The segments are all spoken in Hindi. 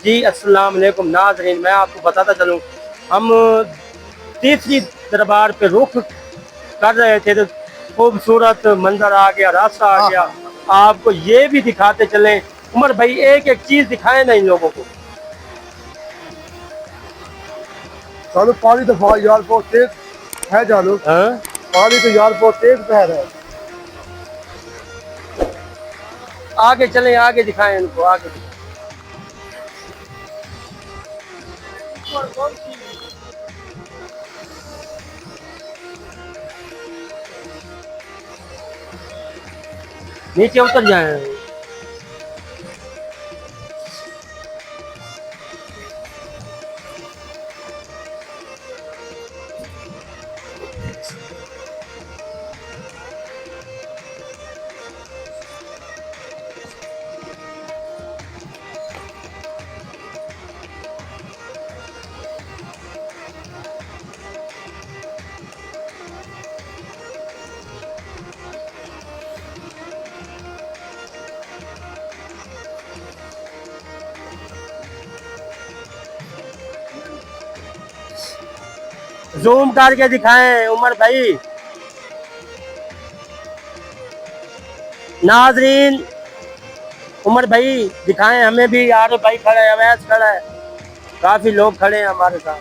जी अस्सलाम वालेकुम नाज़रीन, मैं आपको बताता चलूँ, हम तीसरी दरबार पे रुख कर रहे थे तो खूबसूरत मंजर आ गया, रास्ता आ हाँ गया। हाँ। आपको ये भी दिखाते चलें। उमर भाई एक एक चीज़ दिखाएं ना इन लोगों को। जानू पानी तो यार बहुत तेज है जानू। हाँ? पानी तो यार बहुत तेज बह रहा है। आगे चलें, आगे दिखाएं इनको, आगे दिखाएं। नीचे उतर जाएं। जूम करके दिखाएं उमर भाई। नाजरीन, उमर भाई दिखाएं हमें भी। यार भाई खड़ा है, अवैस खड़ा है, काफी लोग खड़े हैं हमारे साथ।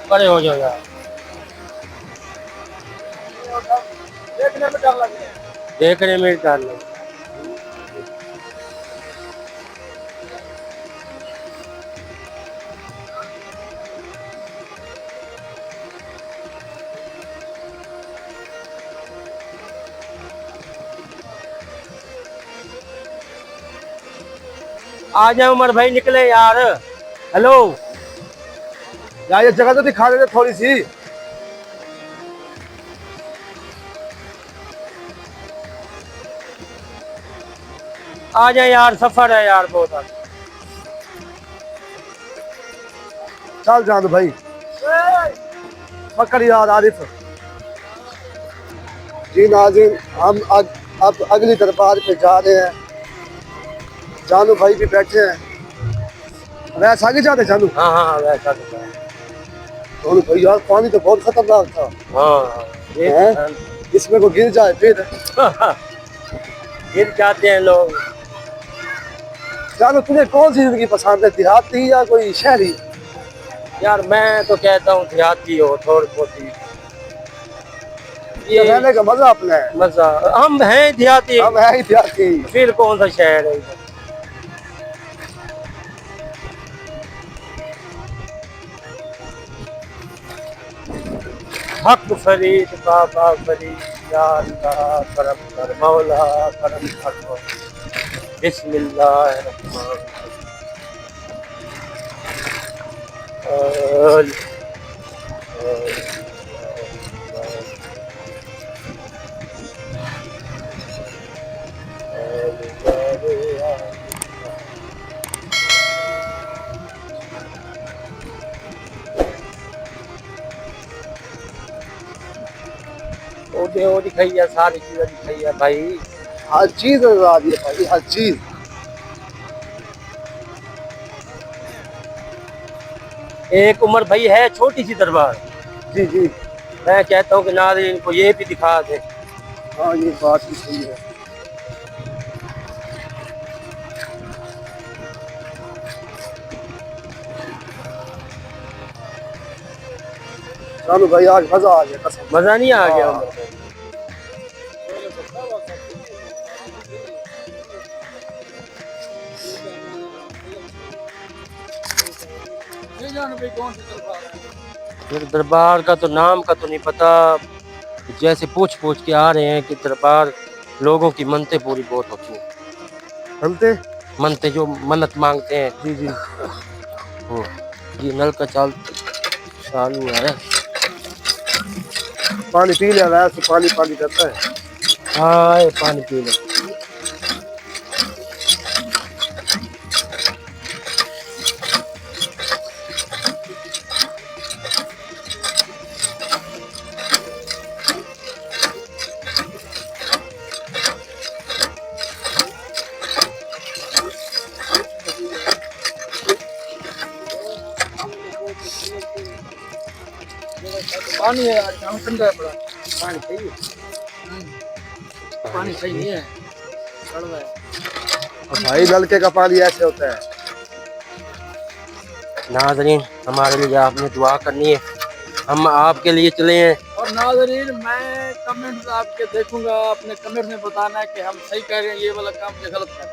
खड़े हो जाओ यार, देखने में डर लगे। देखने में डर लगे। आ जाए उमर भाई, निकले यार। हेलो, यार ये जगह तो दिखा देते थोड़ी सी। आ जाए यार, सफर है यार बहुत आगे। चल जानू भाई पकड़ यार आरिफ। जी नाज़रीन, हम अब अगली दरबार पे जा रहे हैं। जानू भाई भी बैठे हैं। वैसे आगे जाते जानू। हाँ हाँ हाँ, वैसा तो है। जानू भाई यार पानी तो बहुत खतरनाक था। हाँ हाँ, ये तो हैं? इसमें को गिर जाए फिर। है। गिर जाते हैं लोग। जानू तुम्हें कौन सी जिंदगी पसंद है, देहाती या कोई शहरी? यार मैं तो कहता हूँ देहाती हो थोड़ी बहुत ही। तो ये रहने का मजा अपना है। मजा, हम हैं देहाती, हम है ही देहाती। फिर कौन सा शहर है इधर। हक फरीद बाबा फरीद, या अल्लाह करम कर, मौला करम कर। बिस्मिल्लाह। वो दिखाई है, सारी चीजें दिखाई है भाई। हर चीज नजर आ रही है भाई, हर चीज। एक उमर भाई है छोटी सी दरबार। जी जी। मैं कहता हूँ कि नाज़रीन को ये भी दिखा दे। हाँ ये बात भी सही है। चलो भाई आज मजा आ गया कसम। मजा नहीं आ गया हाँ। उमर भाई। फिर दरबार का तो नाम का तो नहीं पता, जैसे पूछ पूछ के आ रहे हैं कि दरबार लोगों की मनते पूरी बहुत होती है। चलते। मनते जो मन्नत मांगते हैं जी जी। वो। ये नल का चालू है। पानी पी लिया वैसे पानी पानी करता है। हाँ, ये पानी पी लो। पानी है यार, यहाँ ठंडा है बड़ा। पानी चाहिए, पानी सही नहीं है, कड़वा है। भाई नलके का पानी ऐसे होता है। नाज़रीन, हमारे लिए आपने दुआ करनी है, हम आपके लिए चले हैं। और नाज़रीन, मैं कमेंट्स आपके देखूंगा, अपने कमेंट में बताना है कि हम सही कर रहे हैं ये वाला काम या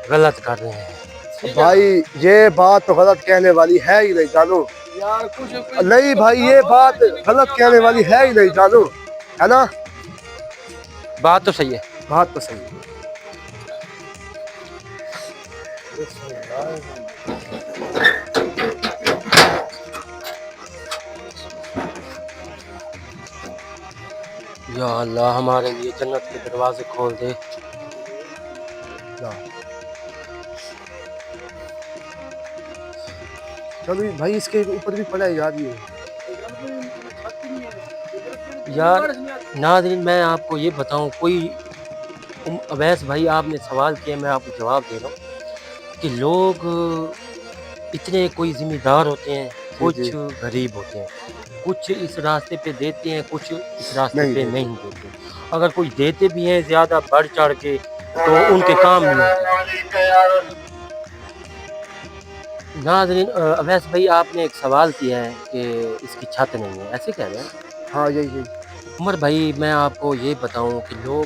गलत कर रहे हैं। ठीक है भाई ये बात तो गलत कहने वाली है ही नहीं जानू। यार, कुछ नहीं भाई, ये बात गलत कहने वाली है ही नहीं जानू, है ना? बात तो सही है। बात तो सही है। या अल्लाह, हमारे लिए जन्नत के दरवाजे खोल दे। चलो भाई, इसके ऊपर भी पड़ा है यार ये। यार नाज़रीन, मैं आपको ये बताऊं, कोई अवैस भाई आपने सवाल किया, मैं आपको जवाब दे रहा हूँ कि लोग इतने कोई जिम्मेदार होते हैं, कुछ गरीब होते हैं, कुछ इस रास्ते पे देते हैं, कुछ इस रास्ते पे नहीं देते। अगर कोई देते भी हैं ज़्यादा बढ़ चढ़ के, तो उनके काम नहीं होते। नाज़रीन, अवैस भाई आपने एक सवाल किया है कि इसकी छत नहीं है, ऐसे कह रहे हैं? हाँ यही। उमर भाई, मैं आपको ये बताऊं कि लोग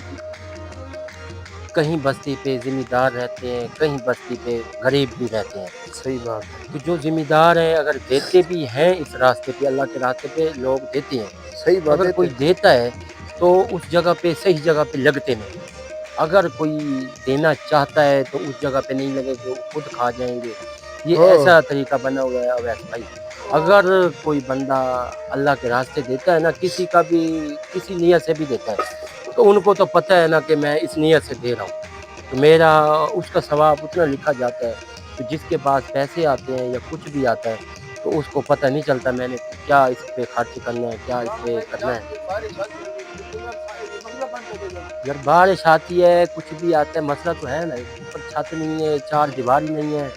कहीं बस्ती पे ज़िम्मेदार रहते हैं, कहीं बस्ती पे गरीब भी रहते हैं। सही बात है। तो जो ज़िम्मेदार हैं, अगर देते भी हैं इस रास्ते पे, अल्लाह के रास्ते पे लोग देते हैं। सही बात है। अगर कोई देता है तो उस जगह पे, सही जगह पे लगते नहीं। अगर कोई देना चाहता है तो उस जगह पे नहीं लगे, तो खुद खा जाएंगे। ये ऐसा तरीका बना हुआ है अवैस भाई। अगर कोई बंदा अल्लाह के रास्ते देता है ना, किसी का भी, किसी नियत से भी देता है, तो उनको तो पता है ना कि मैं इस नियत से दे रहा हूँ, तो मेरा उसका सवाब उतना लिखा जाता है। तो जिसके पास पैसे आते हैं या कुछ भी आता है, तो उसको पता नहीं चलता मैंने क्या इस पे खर्च करना है, क्या इस पे करना है। यार बारिश आती है, कुछ भी आता है, मसला तो है ना, ऊपर छत नहीं है, चार दीवारी नहीं है।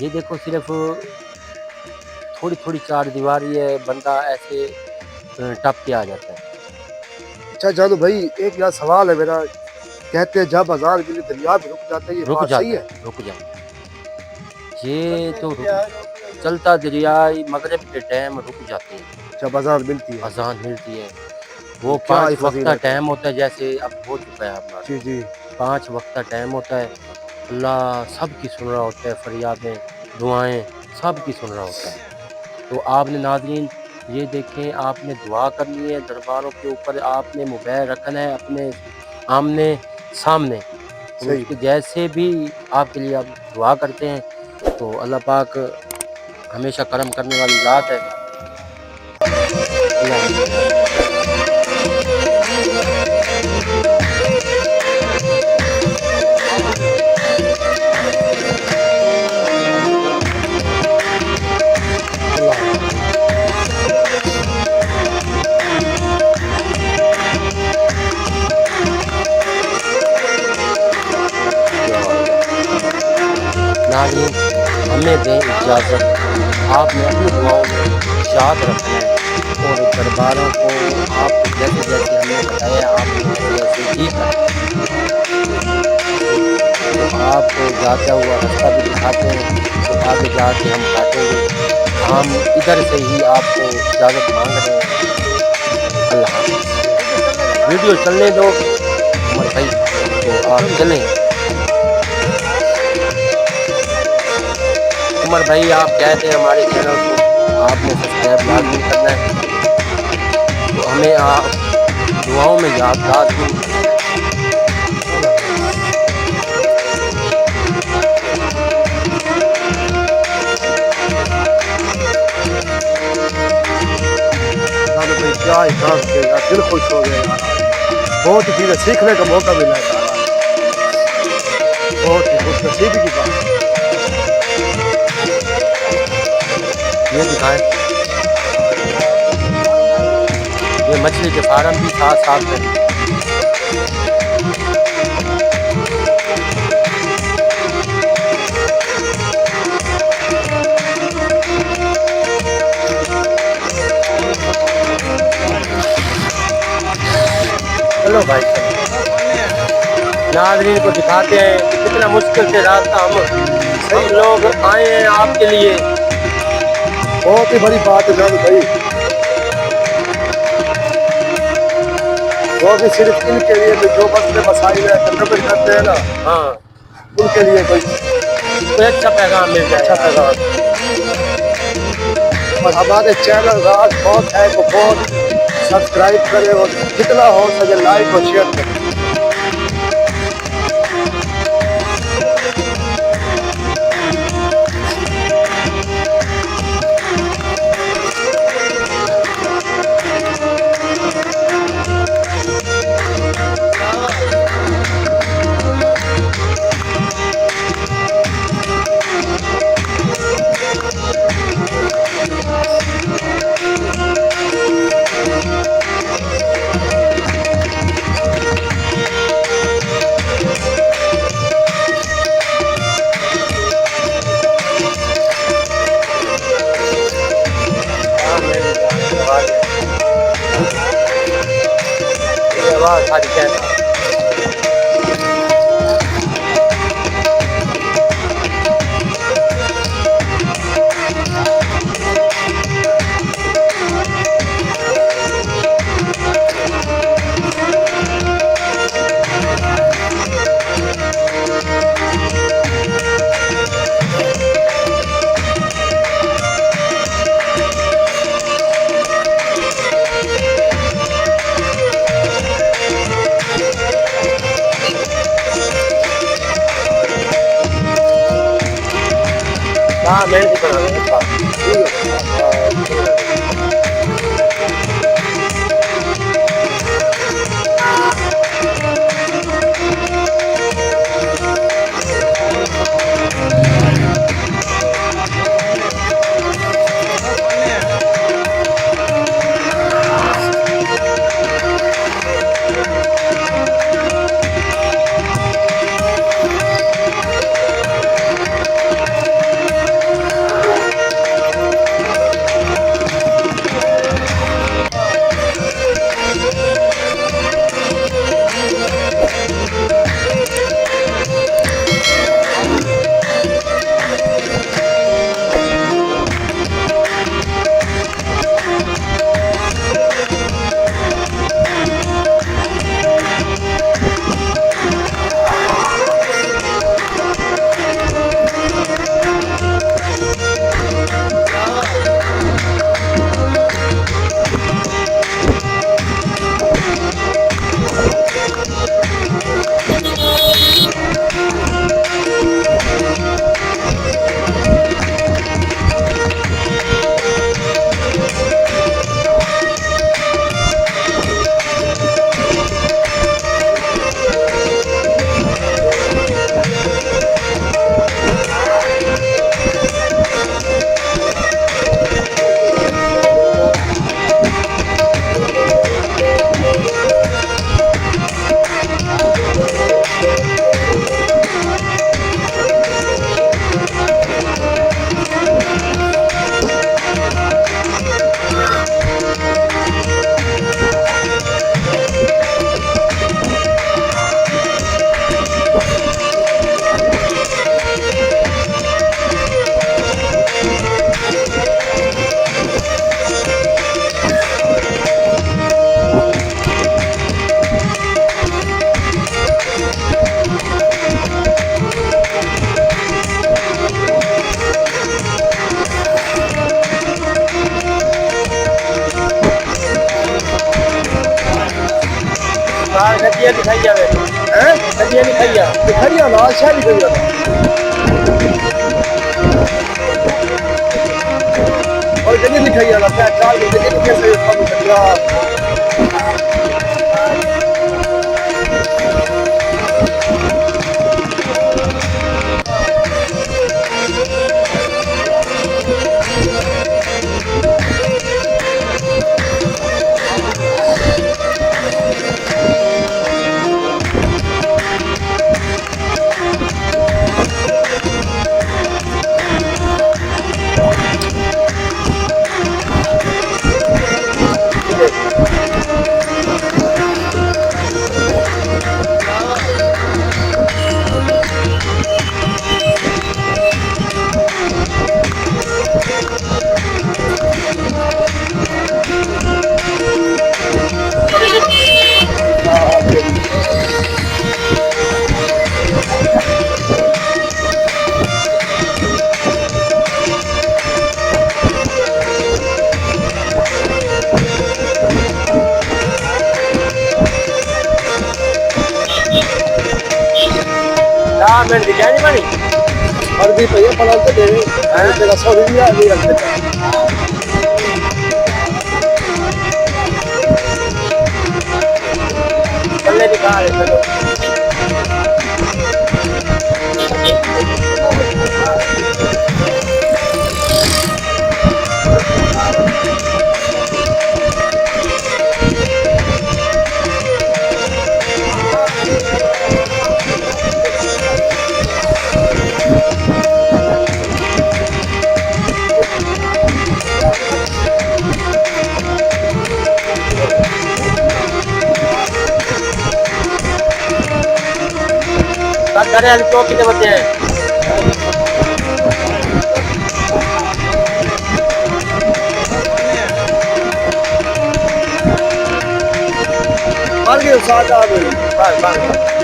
ये देखो, सिर्फ थोड़ी थोड़ी चार दीवारी है, बंदा ऐसे टप के आ जाता है। अच्छा जानू भाई, एक यार सवाल है मेरा। कहते हैं जब अजान के लिए दरिया भी रुक जाता है, ये रुक बात जाता सही है? रुक जाता, ये तो चलता दरिया मगरिब के टाइम रुक जाते हैं जब अजान मिलती है। अजान मिलती है। वो क्या 5 ही वक्त फजीलत है। टाइम होता है, जैसे अब हो चुका है हमारा। जी जी। 5 वक्त टाइम होता है। अल्लाह सब की सुन रहा होता है, फरियादें, दुआएं सब की सुन रहा होता है। तो आपने नाज़रीन ये देखें, आपने दुआ करनी है दरबारों के ऊपर, आपने मोबाइल रखना है अपने आमने सामने। तो उसके जैसे भी आपके लिए आप दुआ करते हैं, तो अल्लाह पाक हमेशा करम करने वाली ज़ात है। नाज़रीन, हमें दें इजाज़त, आपने अपनी दुआओं में याद रखना है, और दरबारों को आप जैसे जैसे हमने बताया आपने वैसे ही करना है। तो आपको जाता हुआ रास्ता भी दिखाते हैं, तो आगे जाके हम काटेंगे। हम इधर से ही आपको इजाज़त मांग रहे हैं। अल्लाह हाफ़िज़। वीडियो चलने दो उमर भाई, तो आप चलें। उमर भाई, आप कहते हैं हमारे चैनल को आपने सब्सक्राइब लाजमी करना है, तो हमें आप दुआओं में याद लाजमी। क्या काम किया यार, दिल खुश हो गया यार। बहुत ही चीज़ें सीखने का मौका मिला यार, बहुत ही खुश नसीबी की बात। ये दिखाएं, ये मछली के फार्म भी साथ साथ हैं। चलो भाई चलो। नाज़रीन को दिखाते हैं कि कितना मुश्किल से रास्ता हम लोग आए हैं आपके लिए। बहुत ही बड़ी बात है जान भाई, वो भी सिर्फ इनके लिए जो बस में मसाइल है कब्र करते हैं ना, हाँ उनके लिए कोई अच्छा पैगाम मिल जाए। अच्छा पैगाम। और हमारे चैनल राज बहुत है तो बहुत सब्सक्राइब करें और जितना हो सके लाइक और शेयर करें। आवाज़ सारी कहना हाँ मैं नहीं बना रहा नदियाँ दिखाई जावे हैं नदियाँ दिखाई ना शायद दिखाई और जल्दी दिखाई ना क्या चाल में जल्दी कैसे काम कर रहा 10 मिनट दी जानी बनी और भी भैया पलट के दे तेरा 100 रुपया नहीं रख देता पल्ले दिखा रहे चलो करे वाले चौक कितने बचे हैं मार के साथ आ गए बस